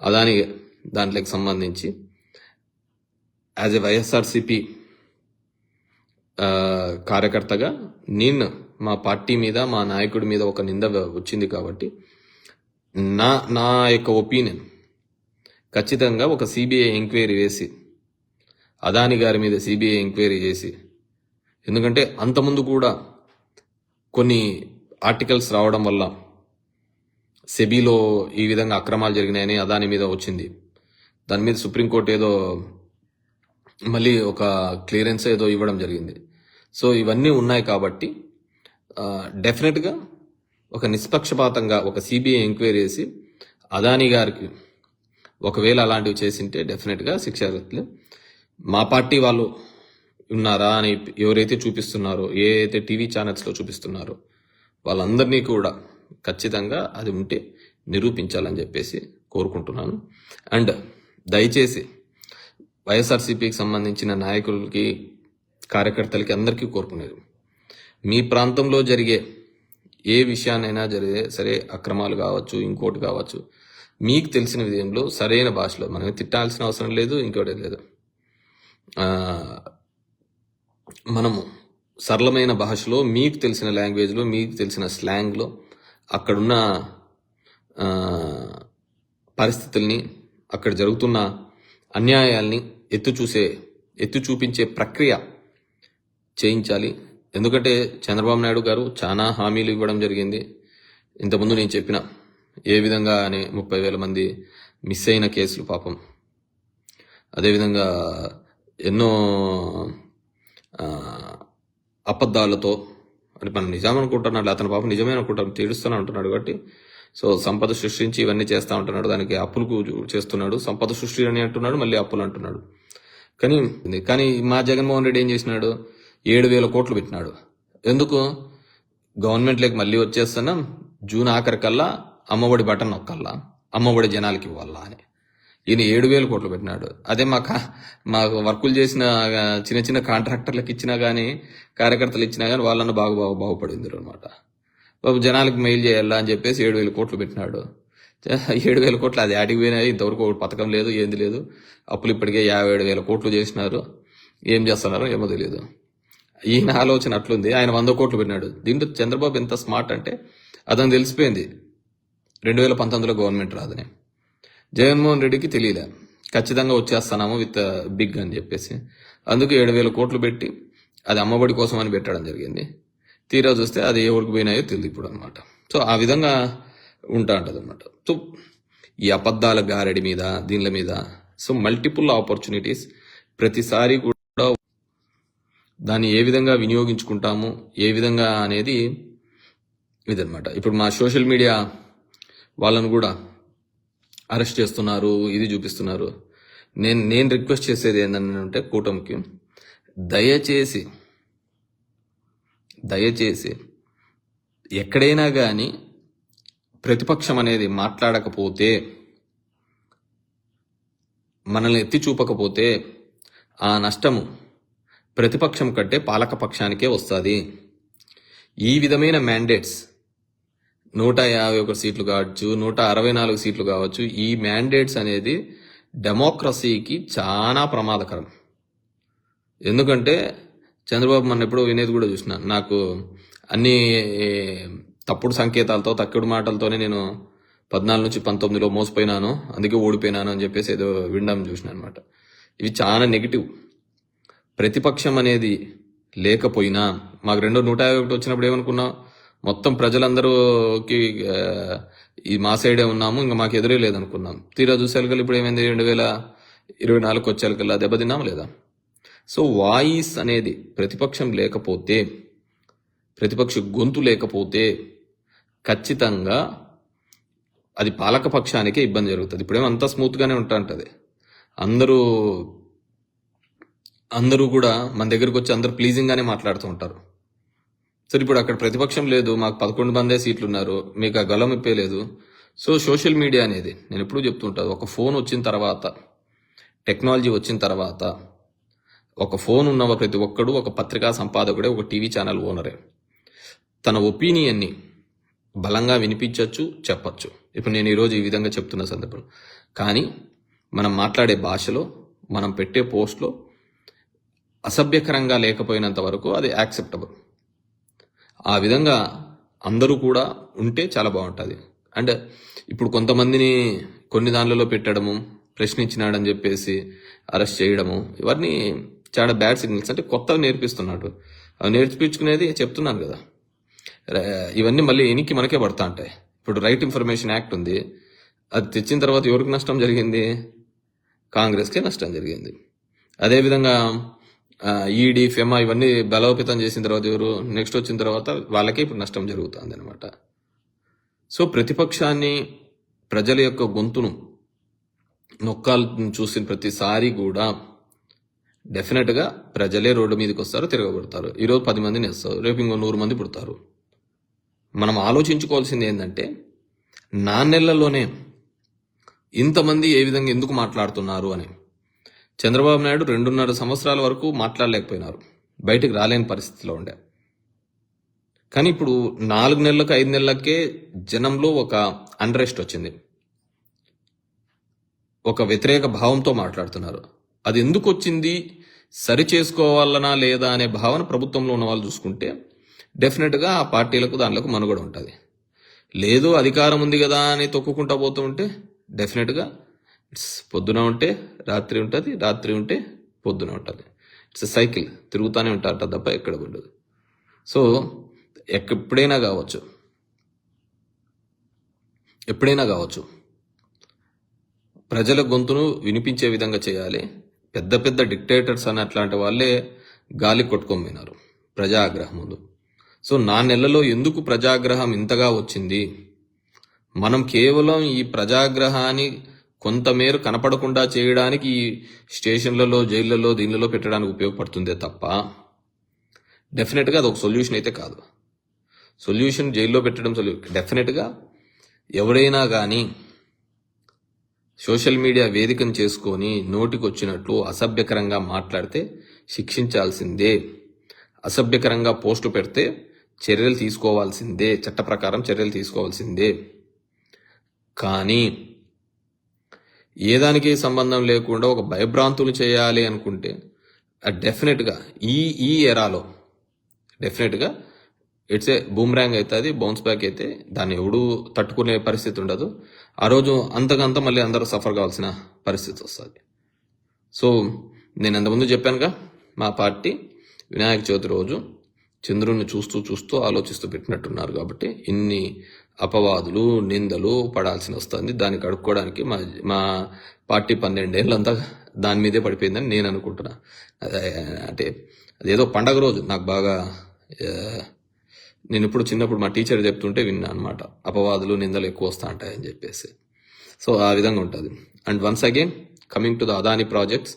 అదాని దాంట్లోకి సంబంధించి as a YSRCP కార్యకర్తగా నేను మా పార్టీ మీద మా నాయకుడి మీద ఒక నింద వచ్చింది కాబట్టి నా యొక్క ఒపీనియన్ ఖచ్చితంగా ఒక సిబిఐ ఎంక్వైరీ వేసి అదాని గారి మీద సిబిఐ ఎంక్వైరీ చేసి, ఎందుకంటే అంతకుముందు కూడా కొన్ని ఆర్టికల్స్ రావడం వల్ల సెబీలో ఈ విధంగా అక్రమాలు జరిగినాయని అదాని మీద వచ్చింది. దాని మీద సుప్రీంకోర్టు ఏదో మళ్ళీ ఒక క్లియరెన్స్ ఏదో ఇవ్వడం జరిగింది. సో ఇవన్నీ ఉన్నాయి కాబట్టి డెఫినెట్గా ఒక నిష్పక్షపాతంగా ఒక సిబిఐ ఎంక్వైరీ చేసి అదాని గారికి ఒకవేళ అలాంటివి చేసింటే డెఫినెట్గా శిక్షార్హతలు. మా పార్టీ వాళ్ళు ఉన్నారా అని ఎవరైతే చూపిస్తున్నారో, ఏ అయితే టీవీ ఛానల్స్లో చూపిస్తున్నారో వాళ్ళందరినీ కూడా ఖచ్చితంగా అది ఉంటే నిరూపించాలని చెప్పేసి కోరుకుంటున్నాను. అండ్ దయచేసి వైఎస్ఆర్సీపీకి సంబంధించిన నాయకులకి, కార్యకర్తలకి అందరికీ కోరుకునేది, మీ ప్రాంతంలో జరిగే ఏ విషయాన్నైనా జరిగే సరే, అక్రమాలు కావచ్చు, ఇంకోటి కావచ్చు, మీకు తెలిసిన విధంలో సరైన భాషలో, మనం తిట్టాల్సిన అవసరం లేదు, ఇంకోటి లేదు, మనము సరళమైన భాషలో మీకు తెలిసిన లాంగ్వేజ్లో, మీకు తెలిసిన స్లాంగ్లో అక్కడున్న పరిస్థితుల్ని, అక్కడ జరుగుతున్న అన్యాయాల్ని ఎత్తు చూపించే ప్రక్రియ చేయించాలి. ఎందుకంటే చంద్రబాబు నాయుడు గారు చాలా హామీలు ఇవ్వడం జరిగింది. ఇంతకుముందు నేను చెప్పిన ఏ విధంగా అని 30,000 మంది మిస్ అయిన కేసులు పాపం, అదేవిధంగా ఎన్నో అబద్ధాలతో, అంటే మనం నిజం అనుకుంటున్నాడు, అతను పాపం నిజమే అనుకుంటాను, తీడుస్తూనే ఉంటున్నాడు కాబట్టి. సో సంపద సృష్టించి ఇవన్నీ చేస్తూ ఉంటున్నాడు, దానికి అప్పులు చేస్తున్నాడు. సంపద సృష్టి అని అంటున్నాడు, మళ్ళీ అప్పులు అంటున్నాడు. కానీ మా జగన్మోహన్ రెడ్డి ఏం చేసినాడు? 7,000 కోట్లు పెట్టినాడు. ఎందుకు? గవర్నమెంట్లోకి మళ్ళీ వచ్చేస్తున్నాం, జూన్ ఆఖరికల్లా అమ్మఒడి బటన్ నొక్కల్లా, అమ్మఒడి జనాలకి ఇవ్వాలా అని ఈయన 7,000 కోట్లు పెట్టినాడు. అదే మాకు వర్కులు చేసిన చిన్న చిన్న కాంట్రాక్టర్లకు ఇచ్చినా కానీ, కార్యకర్తలు ఇచ్చినా కానీ వాళ్ళన్న బాగుపడింది అనమాట. బాబు జనాలకు మెయిల్ చేయాలా అని చెప్పేసి 7,000 కోట్లు పెట్టినాడు. 7,000 కోట్లు అది ఆటికి పోయినాయి, ఇంతవరకు ఒక పథకం లేదు, ఏంది లేదు. అప్పులు ఇప్పటికే 57,000 కోట్లు చేసినారు, ఏం చేస్తున్నారో ఏమో తెలియదు. ఈయన ఆలోచన అట్లుంది. ఆయన 100 కోట్లు పెట్టినాడు. దీంట్లో చంద్రబాబు ఎంత స్మార్ట్ అంటే అతను తెలిసిపోయింది 2019లో గవర్నమెంట్ రాదని. జగన్మోహన్ రెడ్డికి తెలియలే, ఖచ్చితంగా వచ్చేస్తున్నాము విత్ బిగ్ అని చెప్పేసి. అందుకు 7,000 కోట్లు పెట్టి అది అమ్మఒడి కోసం అని పెట్టడం జరిగింది. తీరా చూస్తే అది ఏ ఊరికి పోయినాయో తెలియదు ఇప్పుడు అనమాట. సో ఆ విధంగా ఉంటా ఉంటుంది అనమాట. సో ఈ అబద్ధాల గారడి మీద, దీనిల మీద సో మల్టిపుల్ ఆపర్చునిటీస్, ప్రతిసారి కూడా దాన్ని ఏ విధంగా వినియోగించుకుంటాము, ఏ విధంగా అనేది ఇదనమాట. ఇప్పుడు మా సోషల్ మీడియా వాళ్ళను కూడా అరెస్ట్ చేస్తున్నారు, ఇది చూపిస్తున్నారు. నేను రిక్వెస్ట్ చేసేది ఏంటంటే కూటమికి, దయచేసి ఎక్కడైనా కానీ ప్రతిపక్షం అనేది మాట్లాడకపోతే, మనల్ని ఎత్తి చూపకపోతే ఆ నష్టము ప్రతిపక్షం కంటే పాలకపక్షానికే వస్తుంది. ఈ విధమైన మ్యాండేట్స్ 151 సీట్లు కావచ్చు, 164 సీట్లు కావచ్చు, ఈ మ్యాండేట్స్ అనేది డెమోక్రసీకి చాలా ప్రమాదకరం. ఎందుకంటే చంద్రబాబు మన ఎప్పుడో వినేది కూడా చూసిన, నాకు అన్ని తప్పుడు సంకేతాలతో, తప్పుడు మాటలతోనే నేను 14 నుంచి 19లో మోసపోయినాను, అందుకే ఓడిపోయినాను అని చెప్పేసి ఏదో వినడం చూసిన అనమాట. ఇవి చాలా నెగిటివ్. ప్రతిపక్షం అనేది లేకపోయినా, మాకు 151 వచ్చినప్పుడు ఏమనుకున్నాం, మొత్తం ప్రజలందరూకి ఈ మా సైడే ఉన్నాము, ఇంకా మాకు ఎదురే లేదనుకున్నాం. తీరా చూసేకల్లా ఇప్పుడు ఏమైంది, 2024 వచ్చేకల్లా దెబ్బతిన్నాము లేదా? సో వాయిస్ అనేది ప్రతిపక్షం లేకపోతే, ప్రతిపక్ష గొంతు లేకపోతే ఖచ్చితంగా అది పాలకపక్షానికే ఇబ్బంది జరుగుతుంది. ఇప్పుడేమో అంతా స్మూత్గానే ఉంటుంటది. అందరూ కూడా మన దగ్గరకు వచ్చి అందరూ ప్లీజింగ్గానే మాట్లాడుతూ ఉంటారు. సరే ఇప్పుడు అక్కడ ప్రతిపక్షం లేదు, మాకు 11 మందే సీట్లు ఉన్నారు, మీకు ఆ గలం ఇప్పలేదు. సో సోషల్ మీడియా అనేది నేను ఎప్పుడూ చెప్తుంటాను, ఒక ఫోన్ వచ్చిన తర్వాత, టెక్నాలజీ వచ్చిన తర్వాత, ఒక ఫోన్ ఉన్న ప్రతి ఒక్కడు ఒక పత్రికా సంపాదకుడే, ఒక టీవీ ఛానల్ ఓనరే. తన ఒపీనియన్ని బలంగా వినిపించవచ్చు, చెప్పచ్చు. ఇప్పుడు నేను ఈరోజు ఈ విధంగా చెప్తున్న సందర్భం, కానీ మనం మాట్లాడే భాషలో, మనం పెట్టే పోస్ట్లో అసభ్యకరంగా లేకపోయినంత వరకు అది యాక్సెప్టబుల్. ఆ విధంగా అందరూ కూడా ఉంటే చాలా బాగుంటుంది. అండ్ ఇప్పుడు కొంతమందిని కొన్ని దానిలలో పెట్టడము, ప్రశ్నించినాడని చెప్పేసి అరెస్ట్ చేయడము, ఇవన్నీ చాలా బ్యాడ్ సిగ్నల్స్. అంటే కొత్తగా నేర్పిస్తున్నాడు. అవి నేర్పించుకునేది చెప్తున్నాను కదా, ఇవన్నీ మళ్ళీ ఎనికి మనకే పడతా ఉంటాయి. ఇప్పుడు రైట్ ఇన్ఫర్మేషన్ యాక్ట్ ఉంది, అది తెచ్చిన తర్వాత ఎవరికి నష్టం జరిగింది? కాంగ్రెస్కే నష్టం జరిగింది. అదేవిధంగా ఈడీ, ఫెమా ఇవన్నీ బలోపేతం చేసిన తర్వాత ఎవరు నెక్స్ట్ వచ్చిన తర్వాత వాళ్ళకే ఇప్పుడు నష్టం జరుగుతుంది అనమాట. సో ప్రతిపక్షాన్ని, ప్రజల యొక్క గొంతును నొక్కాలని చూసిన ప్రతిసారి కూడా డెఫినెట్గా ప్రజలే రోడ్డు మీదకి వస్తారు, తిరగబడతారు. ఈరోజు 10 మందిని వేస్తారు, రేపు ఇంకో 100 మంది పుడతారు. మనం ఆలోచించుకోవాల్సింది ఏంటంటే, 4 నెలల్లోనే ఇంతమంది ఏ విధంగా ఎందుకు మాట్లాడుతున్నారు అని. చంద్రబాబు నాయుడు 2.5 సంవత్సరాల వరకు మాట్లాడలేకపోయినారు, బయటకు రాలేని పరిస్థితిలో ఉండే. కానీ ఇప్పుడు 4 నెలలకు 5 నెలలకే జనంలో ఒక అన్రెస్ట్ వచ్చింది, ఒక వ్యతిరేక భావంతో మాట్లాడుతున్నారు. అది ఎందుకు వచ్చింది, సరి చేసుకోవాలనా లేదా అనే భావన ప్రభుత్వంలో ఉన్న వాళ్ళు చూసుకుంటే డెఫినెట్గా ఆ పార్టీలకు దానిలకు మనుగడ ఉంటుంది. లేదు అధికారం ఉంది కదా అని తొక్కుకుంటా పోతూ ఉంటే డెఫినెట్గా ఇట్స్ పొద్దున ఉంటే రాత్రి ఉంటుంది, రాత్రి ఉంటే పొద్దున ఉంటుంది. ఇట్స్ సైకిల్, తిరుగుతూనే ఉంటారట తప్ప ఎక్కడ ఉండదు. సో ఎప్పుడైనా కావచ్చు ప్రజల గొంతును వినిపించే విధంగా చేయాలి. పెద్ద పెద్ద డిక్టేటర్స్ అని అట్లాంటి వాళ్ళే గాలి కొట్టుకోమైనారు ప్రజాగ్రహం ముందు. సో 4 నెలల్లో ఎందుకు ప్రజాగ్రహం ఇంతగా వచ్చింది? మనం కేవలం ఈ ప్రజాగ్రహాన్ని కొంతమేర కనపడకుండా చేయడానికి ఈ స్టేషన్లలో, జైళ్లలో, దీనిలలో పెట్టడానికి ఉపయోగపడుతుందే తప్ప డెఫినెట్గా అది ఒక సొల్యూషన్ అయితే కాదు. సొల్యూషన్ జైల్లో పెట్టడం డెఫినెట్గా ఎవరైనా కానీ సోషల్ మీడియా వేదికను చేసుకొని నోటికొచ్చినట్లు అసభ్యకరంగా మాట్లాడితే శిక్షించాల్సిందే. అసభ్యకరంగా పోస్టు పెడితే చర్యలు తీసుకోవాల్సిందే, చట్ట ప్రకారం చర్యలు తీసుకోవాల్సిందే. కానీ ఏదానికి సంబంధం లేకుండా ఒక భయభ్రాంతులు చేయాలి అనుకుంటే డెఫినెట్గా ఈ ఎరాలో డెఫినెట్గా ఇట్స్ ఏ బూమ్రాంగ్ అవుతుంది, బౌన్స్ బ్యాక్ అయితే దాన్ని ఎవడూ తట్టుకునే పరిస్థితి ఉండదు. ఆ రోజు అంతకంత మళ్ళీ అందరూ సఫర్ కావాల్సిన పరిస్థితి వస్తుంది. సో నేను అంతకుముందు చెప్పానుగా, మా పార్టీ వినాయక చవితి రోజు చంద్రుడిని చూస్తూ ఆలోచిస్తూ పెట్టినట్టున్నారు కాబట్టి ఇన్ని అపవాదులు, నిందలు పడాల్సి వస్తుంది. దానికి అడుక్కోవడానికి మా పార్టీ 12 ఏళ్ళంతా దాని మీదే పడిపోయిందని నేను అనుకుంటున్నా. అంటే అదేదో పండగ రోజు నాకు బాగా, నేను ఇప్పుడు చిన్నప్పుడు మా టీచర్ చెప్తుంటే విన్నా అనమాట, అపవాదులు, నిందలు ఎక్కువ వస్తూ ఉంటాయని చెప్పేసి. సో ఆ విధంగా ఉంటుంది. And once again coming to the Adani projects,